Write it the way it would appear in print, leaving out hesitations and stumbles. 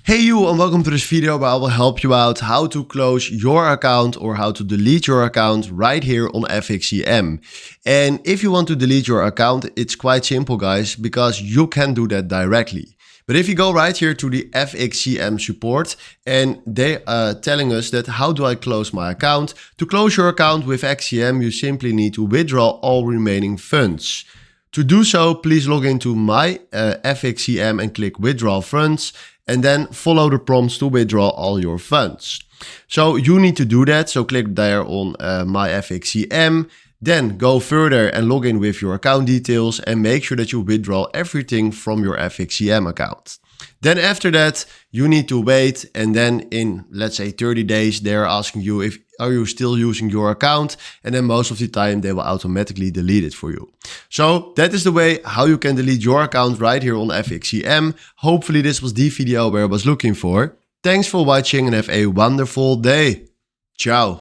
Hey you, and welcome to this video where I will help you out how to close your account or how to delete your account right here on FXCM. And if you want to delete your account, it's quite simple guys, because you can do that directly. But if you go right here to the FXCM support and they are telling us that how do I close my account? To close your account with FXCM, you simply need to withdraw all remaining funds. To do so, please log into my FXCM and click withdraw funds, and then follow the prompts to withdraw all your funds. So you need to do that. So click there on my FXCM, then go further and log in with your account details and make sure that you withdraw everything from your FXCM account. Then after that, you need to wait, and then in, let's say 30 days, they're asking you if are you still using your account, and then most of the time they will automatically delete it for you. So that is the way how you can delete your account right here on FXCM. Hopefully this was the video where I was looking for. Thanks for watching and have a wonderful day. Ciao.